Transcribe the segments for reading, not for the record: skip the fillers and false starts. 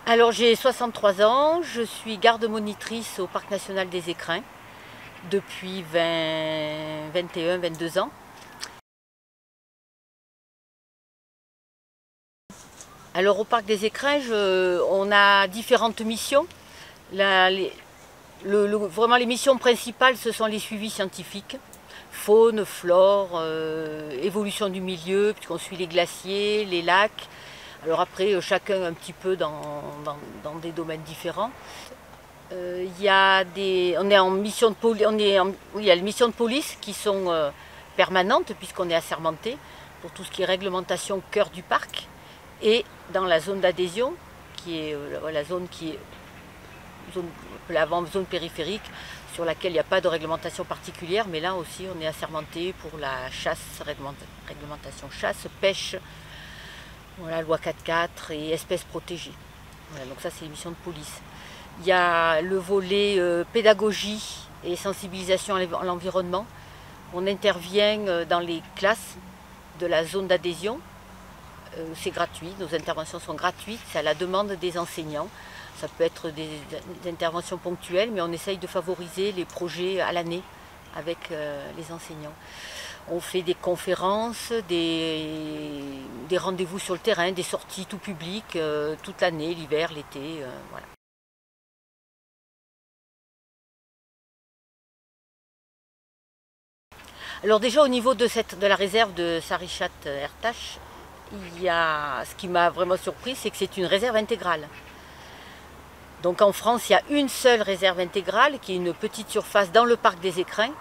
Alors j'ai 63 ans, je suis garde-monitrice au Parc national des Écrins depuis 22 ans. Alors au Parc des Écrins, on a différentes missions. Vraiment les missions principales, ce sont les suivis scientifiques. Faune, flore, évolution du milieu, puisqu'on suit les glaciers, les lacs. Alors après, chacun un petit peu dans des domaines différents. On est en mission de police, il y a les missions de police qui sont permanentes puisqu'on est assermenté pour tout ce qui est réglementation cœur du parc et dans la zone d'adhésion qui est la zone zone périphérique sur laquelle il n'y a pas de réglementation particulière, mais là aussi on est assermenté pour la chasse, réglementation chasse, pêche, voilà, loi 4.4 et espèces protégées. Voilà, donc ça c'est les missions de police. Il y a le volet pédagogie et sensibilisation à l'environnement. On intervient dans les classes de la zone d'adhésion. C'est gratuit, nos interventions sont gratuites, c'est à la demande des enseignants. Ça peut être des interventions ponctuelles, mais on essaye de favoriser les projets à l'année avec les enseignants. On fait des conférences, des rendez-vous sur le terrain, des sorties tout public, toute l'année, l'hiver, l'été, voilà. Alors déjà au niveau de la réserve de Sarichat-Ertash, ce qui m'a vraiment surpris, c'est que c'est une réserve intégrale. Donc en France, il y a une seule réserve intégrale qui est une petite surface dans le parc des Écrins.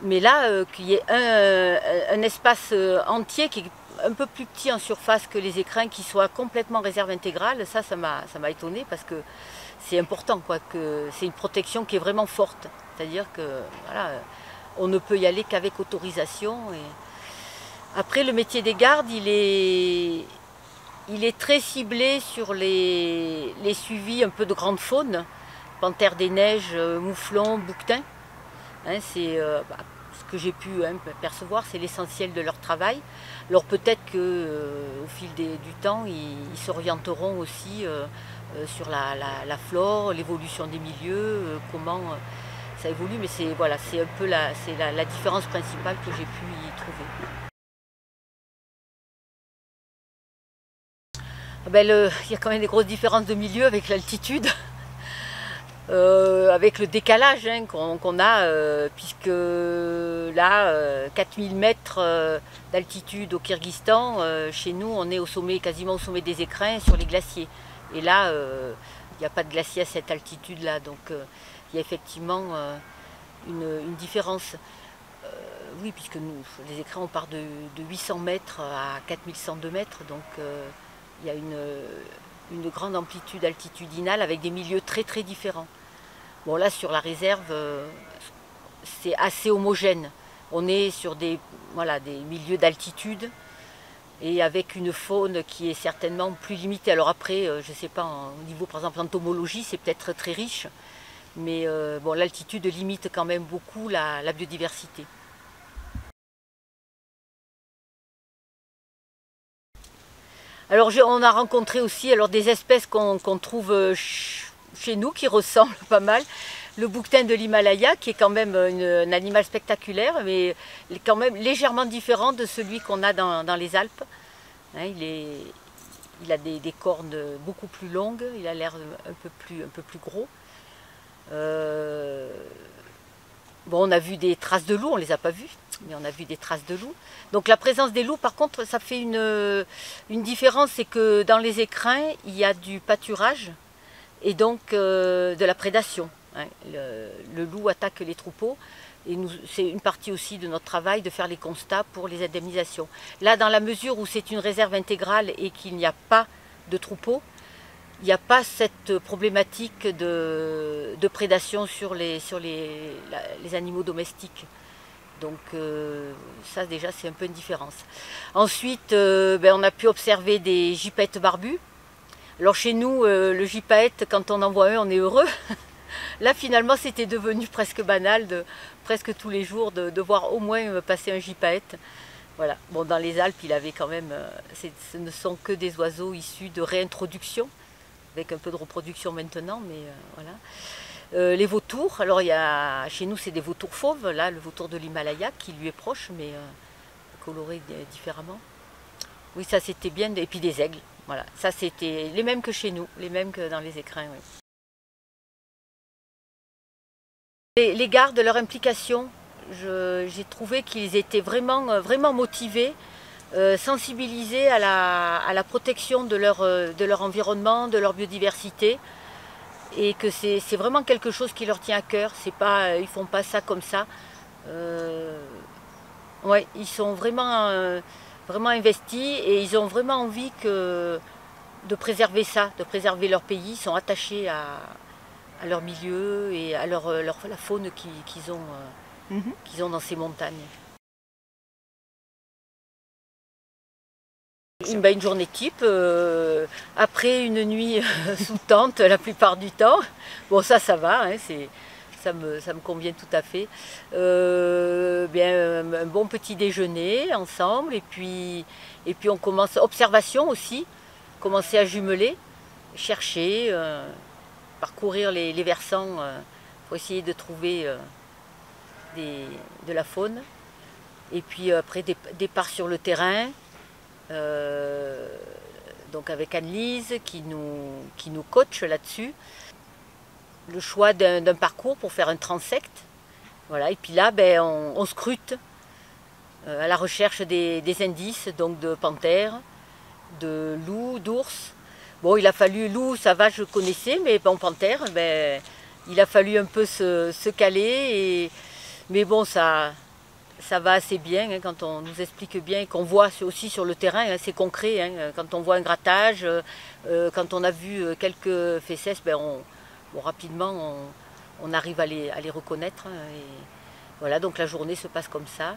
Mais là, qu'il y ait un espace entier qui est un peu plus petit en surface que les Écrins, qui soit complètement réserve intégrale, ça m'a étonné parce que c'est important, quoi, que c'est une protection qui est vraiment forte. C'est-à-dire que voilà, on ne peut y aller qu'avec autorisation. Et après, le métier des gardes, il est très ciblé sur les suivis un peu de grande faune, panthère des neiges, mouflons, bouquetins. Hein, c'est ce que j'ai pu percevoir, c'est l'essentiel de leur travail. Alors peut-être qu'au fil du temps, ils s'orienteront aussi sur la flore, l'évolution des milieux, comment ça évolue, mais c'est voilà, un peu la différence principale que j'ai pu y trouver. Il y a quand même des grosses différences de milieu avec l'altitude, avec le décalage qu'on a, puisque là, 4000 mètres d'altitude au Kyrgyzstan, chez nous on est quasiment au sommet des Écrins sur les glaciers. Et là, il n'y a pas de glacier à cette altitude-là, donc il y a effectivement une différence. Oui, puisque nous, les Écrins, on part de 800 mètres à 4102 mètres, donc il y a une grande amplitude altitudinale avec des milieux très très différents. Bon là sur la réserve, c'est assez homogène. On est sur des milieux d'altitude et avec une faune qui est certainement plus limitée. Alors après, je ne sais pas, au niveau par exemple entomologie, c'est peut-être très riche, mais bon, l'altitude limite quand même beaucoup la biodiversité. Alors on a rencontré aussi des espèces qu'on trouve chez nous qui ressemblent pas mal. Le bouquetin de l'Himalaya qui est quand même un animal spectaculaire mais quand même légèrement différent de celui qu'on a dans les Alpes. Hein, il a des cornes beaucoup plus longues, il a l'air un peu plus gros. Bon, on a vu des traces de loups, on ne les a pas vues, mais on a vu des traces de loups. Donc la présence des loups, par contre, ça fait une différence, c'est que dans les Écrins, il y a du pâturage et donc de la prédation. Hein. Le loup attaque les troupeaux et c'est une partie aussi de notre travail de faire les constats pour les indemnisations. Là, dans la mesure où c'est une réserve intégrale et qu'il n'y a pas de troupeaux, il n'y a pas cette problématique de prédation sur les animaux domestiques. Donc ça déjà c'est un peu une différence. Ensuite on a pu observer des gypaètes barbus. Alors chez nous le gypaète quand on en voit un on est heureux. Là finalement c'était devenu presque banal presque tous les jours de voir au moins passer un gypaète. Voilà. Bon, dans les Alpes il avait quand même, ce ne sont que des oiseaux issus de réintroduction. avec un peu de reproduction maintenant, mais voilà. Les vautours, alors chez nous c'est des vautours fauves, là le vautour de l'Himalaya qui lui est proche, mais coloré différemment. Oui, ça c'était bien, et puis des aigles, voilà, ça c'était les mêmes que chez nous, les mêmes que dans les écrins. Oui. Les gardes, leur implication, j'ai trouvé qu'ils étaient vraiment motivés, sensibilisés à la protection de leur environnement, de leur biodiversité. Et que c'est vraiment quelque chose qui leur tient à cœur. C'est pas, ils font pas ça comme ça. Ouais, ils sont vraiment investis et ils ont vraiment envie de préserver ça, de préserver leur pays. Ils sont attachés à leur milieu et à la faune qu'ils ont dans ces montagnes. Une journée type, après une nuit sous tente la plupart du temps. Bon, ça va, hein, ça me convient tout à fait. Un bon petit déjeuner ensemble et puis on commence, observation aussi, commencer à jumeler, chercher, parcourir les versants pour essayer de trouver de la faune. Et puis après départ sur le terrain. Donc avec Anne-Lise qui nous coach là-dessus. Le choix d'un parcours pour faire un transect. Voilà, et puis là, on scrute à la recherche des indices, donc de panthères, de loups, d'ours. Bon, il a fallu, loup, ça va, je connaissais, mais bon, panthère, il a fallu un peu se caler. Mais bon, ça va assez bien hein, quand on nous explique bien et qu'on voit aussi sur le terrain, hein, c'est concret. Hein, quand on voit un grattage, quand on a vu quelques fesses, rapidement on arrive à les reconnaître. Hein, et voilà, donc la journée se passe comme ça.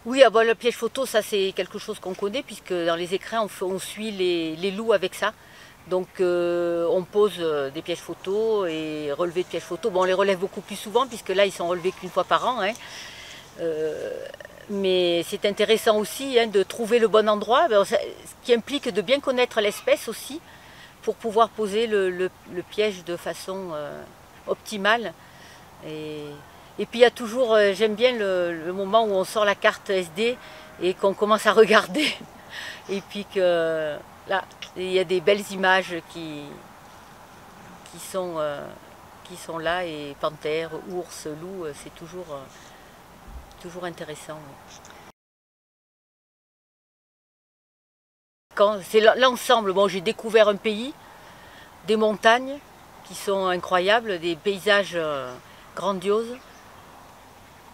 Oui, le piège photo, ça c'est quelque chose qu'on connaît puisque dans les écrins on suit les loups avec ça. Donc on pose des pièges photos et relevés de pièges photos. Bon, on les relève beaucoup plus souvent puisque là ils sont relevés qu'une fois par an. Hein. Mais c'est intéressant aussi hein, de trouver le bon endroit, ce qui implique de bien connaître l'espèce aussi pour pouvoir poser le piège de façon optimale. Et puis il y a toujours, j'aime bien le moment où on sort la carte SD et qu'on commence à regarder. Et puis que là, il y a des belles images qui sont là, et panthères, ours, loups, c'est toujours intéressant. C'est l'ensemble, bon, j'ai découvert un pays, des montagnes qui sont incroyables, des paysages grandioses.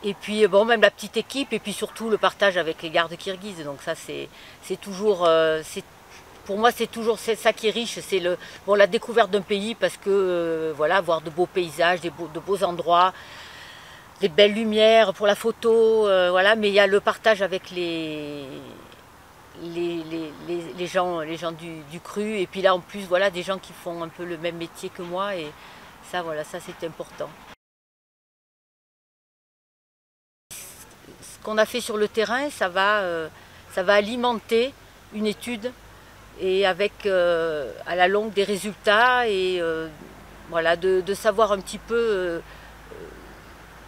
Et puis bon, même la petite équipe, et puis surtout le partage avec les gardes kirghizes. Donc ça c'est toujours, pour moi c'est toujours ça qui est riche, c'est la découverte d'un pays parce que voilà, voir de beaux paysages, de beaux endroits, des belles lumières pour la photo, voilà, mais il y a le partage avec les gens du cru, et puis là en plus voilà des gens qui font un peu le même métier que moi, et ça voilà, ça c'est important. Ce qu'on a fait sur le terrain, ça va alimenter une étude et avec à la longue des résultats et voilà, de savoir un petit peu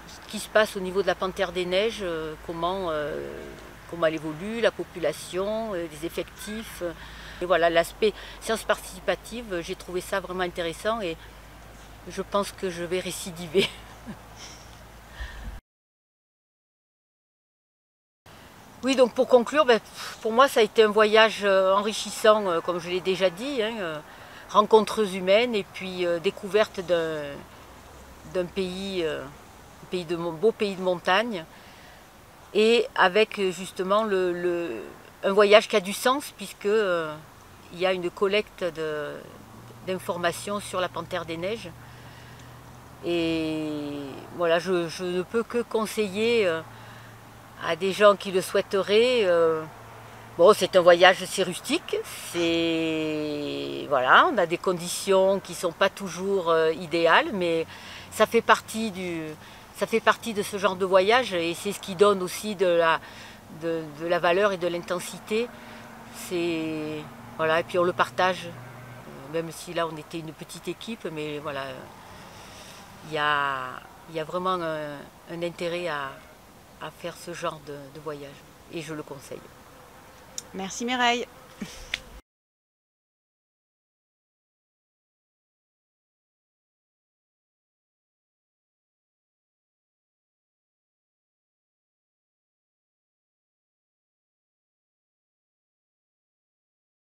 ce qui se passe au niveau de la panthère des neiges, comment elle évolue, la population, les effectifs. Et voilà, l'aspect sciences participatives, j'ai trouvé ça vraiment intéressant et je pense que je vais récidiver. Oui, donc pour conclure, pour moi ça a été un voyage enrichissant, comme je l'ai déjà dit, hein, rencontres humaines et puis découverte d'un pays, beau pays de montagne, et avec justement un voyage qui a du sens puisque il y a une collecte d'informations sur la panthère des neiges. Et voilà, je ne peux que conseiller à des gens qui le souhaiteraient. Bon, c'est un voyage assez rustique, voilà, on a des conditions qui ne sont pas toujours idéales, mais ça fait partie de ce genre de voyage et c'est ce qui donne aussi de la valeur et de l'intensité. Voilà, et puis on le partage, même si là on était une petite équipe, mais voilà, il y a vraiment un intérêt à faire ce genre de voyage et je le conseille. Merci Mireille.